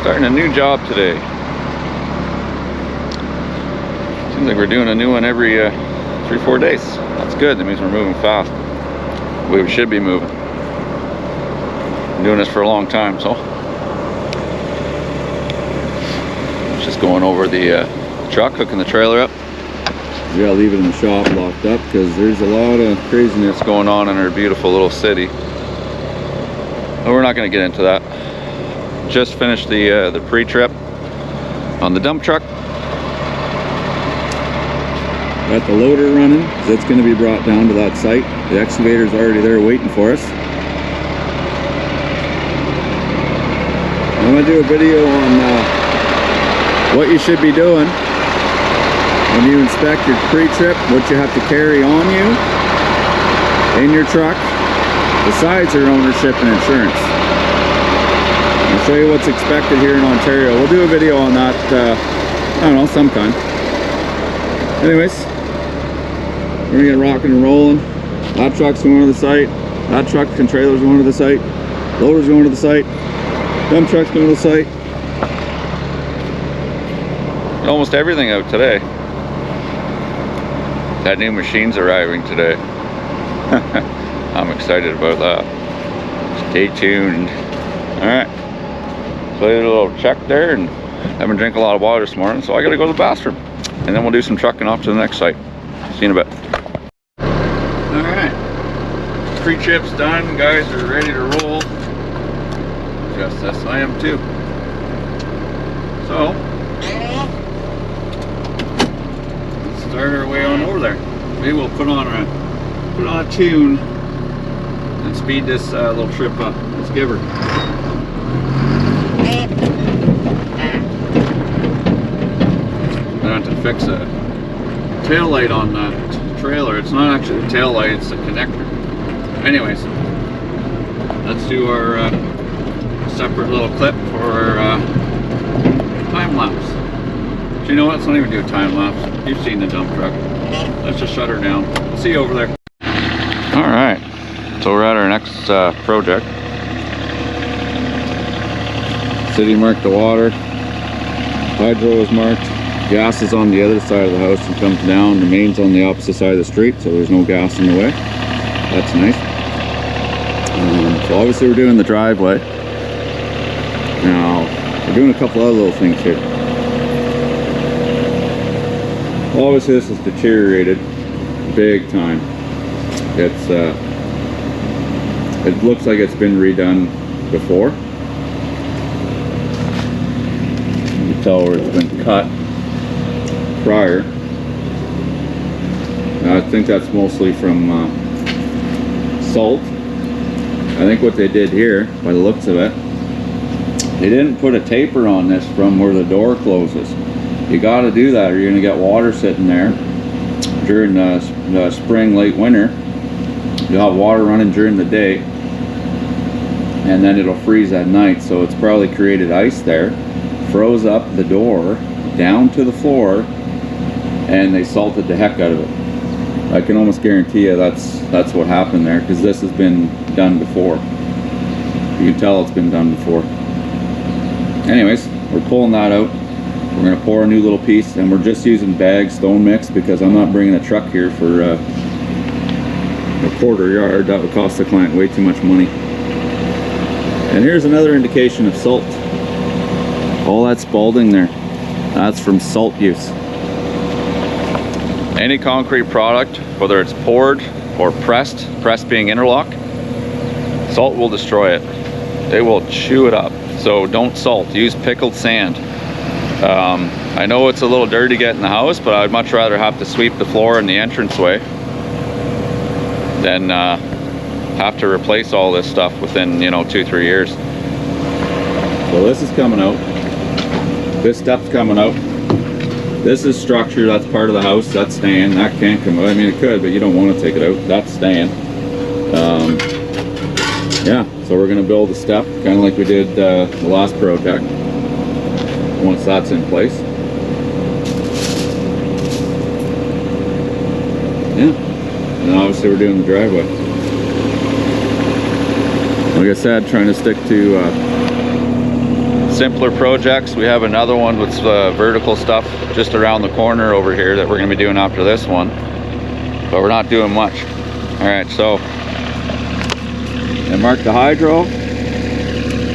Starting a new job today. Seems like we're doing a new one every 3-4 days. That's good. That means we're moving fast. We should be moving. Been doing this for a long time, so just going over the truck, hooking the trailer up. We gotta leave it in the shop locked up because there's a lot of craziness going on in our beautiful little city. But we're not gonna get into that. Just finished the pre-trip on the dump truck. Got the loader running, so it's going to be brought down to that site. The excavator's already there waiting for us. I'm going to do a video on what you should be doing when you inspect your pre-trip, what you have to carry on you in your truck, besides your ownership and insurance. I'll show you what's expected here in Ontario. We'll do a video on that, I don't know, sometime. Anyways, we're gonna get rocking and rolling. That truck's going to the site. That truck and trailer's going to the site. Loader's going to the site. Dump truck's going to the site. Almost everything out today. That new machine's arriving today. I'm excited about that. Stay tuned. Alright. So I did a little check there, and I've been drinking a lot of water this morning, so I gotta go to the bathroom. And then we'll do some trucking off to the next site. See you in a bit. Alright. Pre-trip's done. Guys are ready to roll. Just as I am too. So, let's start our way on over there. Maybe we'll put on a tune and speed this little trip up. Let's give her. I have to fix a tail light on that trailer. It's not actually the tail light, it's the connector. Anyways, let's do our separate little clip for our time lapse. So you know what? Let's not even do a time lapse. You've seen the dump truck. Let's just shut her down. See you over there. Alright, so we're at our next project. City marked the water. Hydro is marked. Gas is on the other side of the house and comes down. The main's on the opposite side of the street, so there's no gas in the way. That's nice. So obviously we're doing the driveway. Now, we're doing a couple other little things here. Obviously this is deteriorated big time. It looks like it's been redone before. You can tell where it's been cut prior. I think that's mostly from salt. I think what they did here, by the looks of it, they didn't put a taper on this from where the door closes. You got to do that or you're going to get water sitting there during the spring, late winter. You'll have water running during the day and then it'll freeze at night. So it's probably created ice there, froze up the door down to the floor, and they salted the heck out of it. I can almost guarantee you that's what happened there, because this has been done before. You can tell it's been done before. Anyways, we're pulling that out. We're going to pour a new little piece, and we're just using bagged stone mix because I'm not bringing a truck here for a quarter yard. That would cost the client way too much money. And here's another indication of salt. All that spalding there, that's from salt use. Any concrete product, whether it's poured or pressed being interlock, salt will destroy it. They will chew it up. So don't salt, use pickled sand. I know it's a little dirty to get in the house, but I'd much rather have to sweep the floor in the entranceway than have to replace all this stuff within, 2-3 years. So this is coming out. This stuff's coming out. This is structure, that's part of the house, that's staying. That can't come out. I mean, it could, but you don't want to take it out. That's staying. Yeah, so we're going to build a step, kind of like we did the last project, once that's in place. Yeah, and obviously we're doing the driveway. Like I said, trying to stick to simpler projects. We have another one with vertical stuff just around the corner over here that we're going to be doing after this one, but we're not doing much. All right, so and mark the hydro.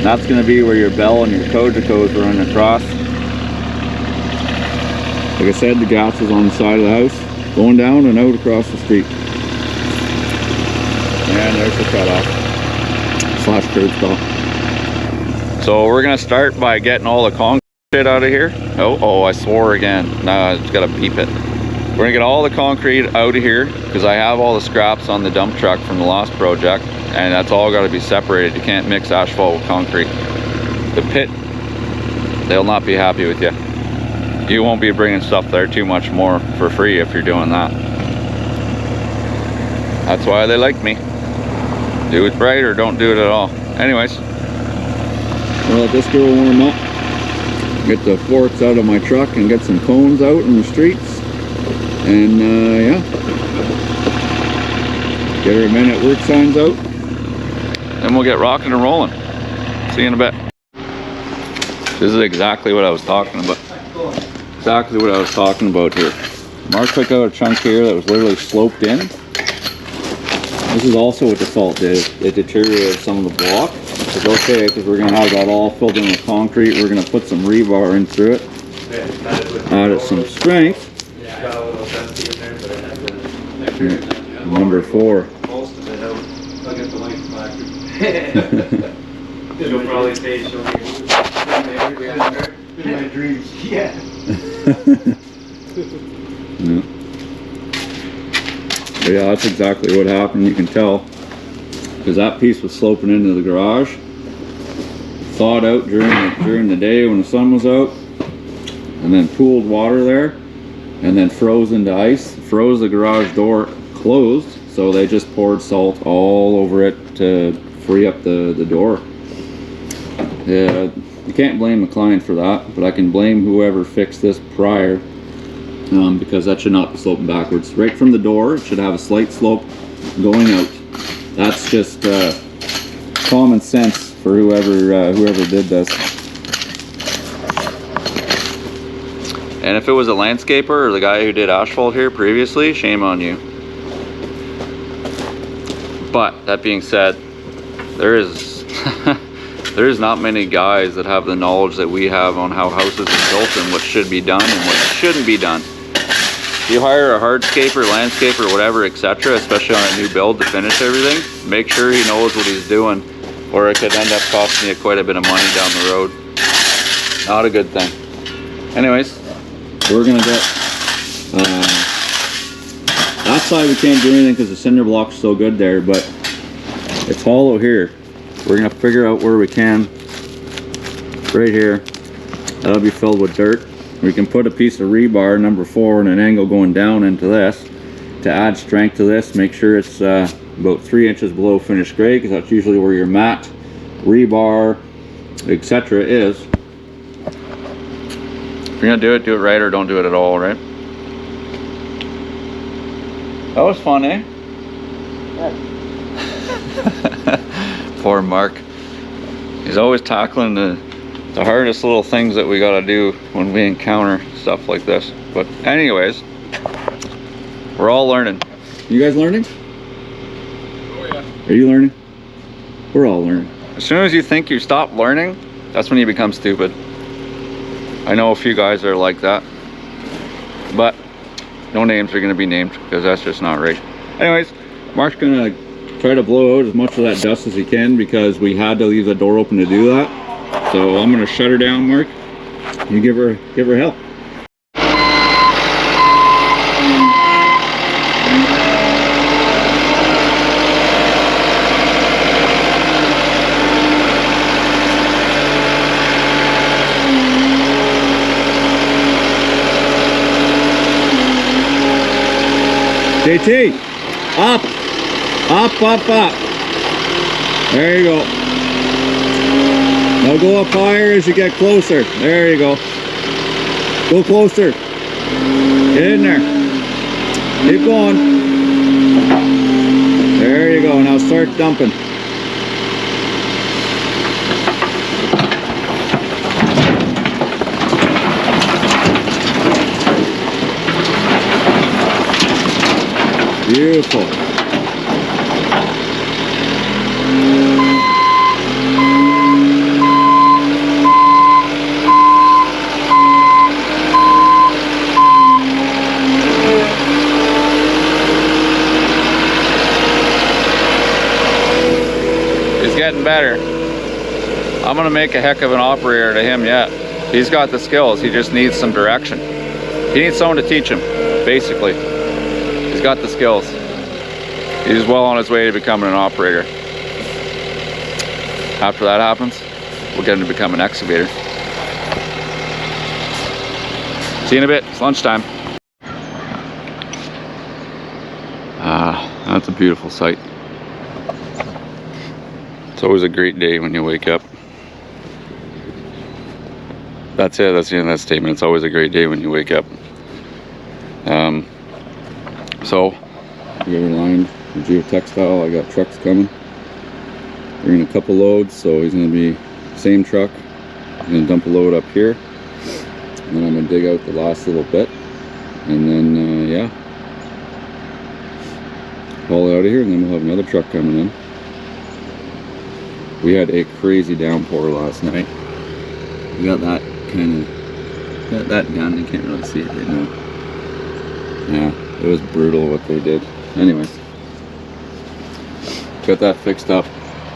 That's going to be where your bell and your Cogeco's run across. Like I said, the gas is on the side of the house, going down and out across the street. And there's the cutoff slash curb stop. So we're gonna start by getting all the concrete out of here. Oh, I swore again. Now I just gotta beep it. We're gonna get all the concrete out of here because I have all the scraps on the dump truck from the last project, and that's all got to be separated. You can't mix asphalt with concrete. The pit, they'll not be happy with you. You won't be bringing stuff there too much more for free if you're doing that. That's why they like me. Do it right or don't do it at all. Anyways, we'll let this girl warm up. Get the forks out of my truck and get some cones out in the streets. And yeah, get her Men at Work signs out. Then we'll get rocking and rolling. See you in a bit. This is exactly what I was talking about. Exactly what I was talking about here. Mark took out a chunk here that was literally sloped in. This is also what the salt did. It deteriorated some of the block. It's okay because we're going to have that all filled in with concrete. We're going to put some rebar in through it. Added some strength. Number 4. Most of it out. I'll get the length back. She'll probably say she'll be in my dreams. Yeah. Yeah. But yeah, that's exactly what happened. You can tell because that piece was sloping into the garage. Thawed out during the day when the sun was out, and then pooled water there, and then froze into ice. Froze the garage door closed, so they just poured salt all over it to free up the door. Yeah, you can't blame the client for that, but I can blame whoever fixed this prior, because that should not be sloping backwards. Right from the door, it should have a slight slope going out. That's just common sense for whoever did this. And if it was a landscaper or the guy who did asphalt here previously, shame on you. But that being said, there is there is not many guys that have the knowledge that we have on how houses are built and what should be done and what shouldn't be done. If you hire a hardscaper, landscaper, whatever, etc., especially on a new build to finish everything, make sure he knows what he's doing, or it could end up costing you quite a bit of money down the road. Not a good thing. Anyways, we're gonna get that side. We can't do anything because the cinder block's so good there, but it's hollow here. We're gonna figure out where we can. Right here, that'll be filled with dirt. We can put a piece of rebar, number 4, and an angle going down into this to add strength to this. Make sure it's about 3 inches below finished grade, because that's usually where your mat, rebar, etc. is. If you're gonna do it right, or don't do it at all, right? That was fun, eh? Yeah. Poor Mark. He's always tackling the hardest little things that we gotta do when we encounter stuff like this. But anyways, we're all learning. You guys learning? Oh yeah. Are you learning? We're all learning. As soon as you think you stop learning, that's when you become stupid. I know a few guys that are like that, but no names are gonna be named because that's just not right. Anyways, Mark's gonna try to blow out as much of that dust as he can because we had to leave the door open to do that. So I'm gonna shut her down, Mark. You give her help. JT, up, up, up, up. There you go. Now go up higher as you get closer. There you go. Go closer. Get in there. Keep going. There you go. Now start dumping. Beautiful. He's getting better. I'm gonna make a heck of an operator to him yet. He's got the skills, he just needs some direction. He needs someone to teach him, basically. He's got the skills. He's well on his way to becoming an operator. After that happens, we'll get him to become an excavator. See you in a bit, it's lunchtime. Ah, that's a beautiful sight. It's always a great day when you wake up. That's it, that's the end of that statement. It's always a great day when you wake up. So, We got lined the geotextile. I got trucks coming. We're in a couple loads, so he's gonna be same truck. I'm gonna dump a load up here. And then I'm gonna dig out the last little bit. And then, yeah. Haul it out of here, and then we'll have another truck coming in. We had a crazy downpour last night. We got that kind of, got that done. You can't really see it right now. Yeah, it was brutal what they did. Anyways, got that fixed up.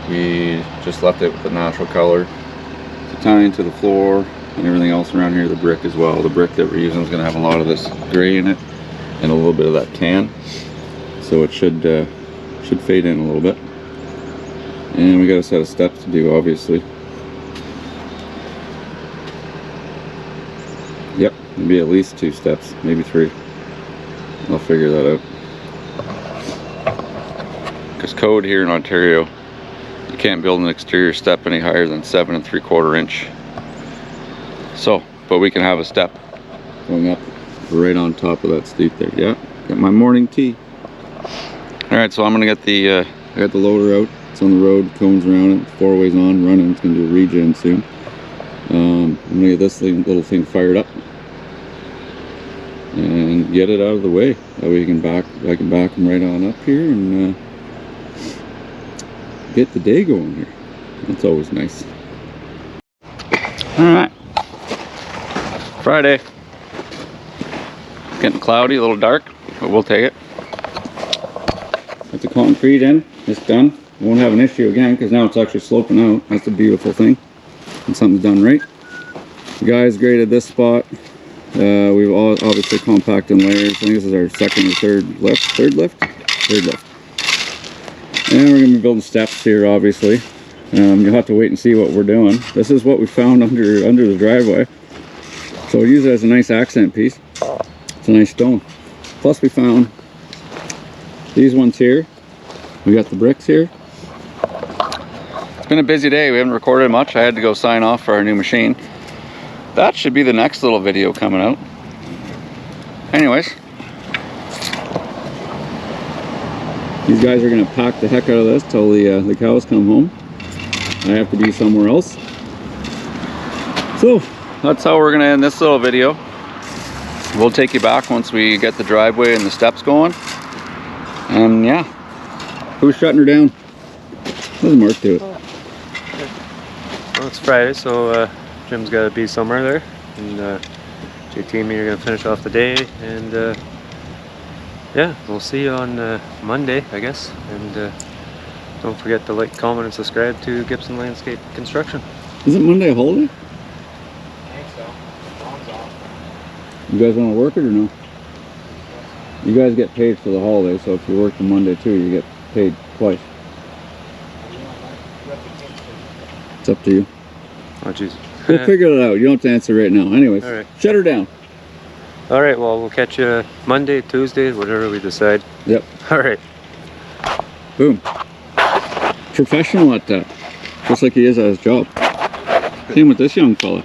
We just left it with the natural color to tie into the floor and everything else around here. The brick as well. The brick that we're using is going to have a lot of this gray in it and a little bit of that tan. So it should fade in a little bit. And we got a set of steps to do, obviously. Yep, maybe at least 2 steps, maybe 3. I'll figure that out. because code here in Ontario, you can't build an exterior step any higher than 7 3/4 inch. So, but we can have a step Going up right on top of that steep there. Yeah, got my morning tea. All right, so I'm gonna get the I got the loader out. It's on the road, cones around it, 4 ways on, running. It's gonna do a regen soon. I'm gonna get this little thing fired up and get it out of the way. That way I can back them right on up here and get the day going here. That's always nice. all right, Friday. It's getting cloudy, a little dark, but we'll take it. Got the concrete in. It's done. Won't have an issue again because now it's actually sloping out. That's a beautiful thing. And something's done right. The guys graded this spot. We've all obviously compacted in layers. I think this is our second or third lift. Third lift. And we're going to be building steps here, obviously. You'll have to wait and see what we're doing. This is what we found under the driveway. So we'll use it as a nice accent piece. It's a nice stone. Plus we found these ones here. We got the bricks here. It's been a busy day. We haven't recorded much. I had to go sign off for our new machine. That should be the next little video coming out. Anyways, these guys are going to pack the heck out of this till the cows come home. I have to be somewhere else. So that's how we're gonna end this little video. We'll take you back once we get the driveway and the steps going. And yeah. who's shutting her down? There's Mark to it. Well, it's Friday, so Jim's got to be somewhere there, and JT and me are going to finish off the day, and yeah, we'll see you on Monday, I guess, and don't forget to like, comment, and subscribe to Gibson Landscape Construction. Isn't Monday a holiday? I think so. Mom's off. You guys want to work it or no? You guys get paid for the holiday, so if you work the Monday too, you get paid twice. It's up to you. Oh, jeez. We'll figure it out. You don't have to answer right now. Anyways, All right. shut her down. All right, well, we'll catch you Monday, Tuesday, whatever we decide. Yep. All right. Boom. Professional at that. Just like he is at his job. Same with this young fella.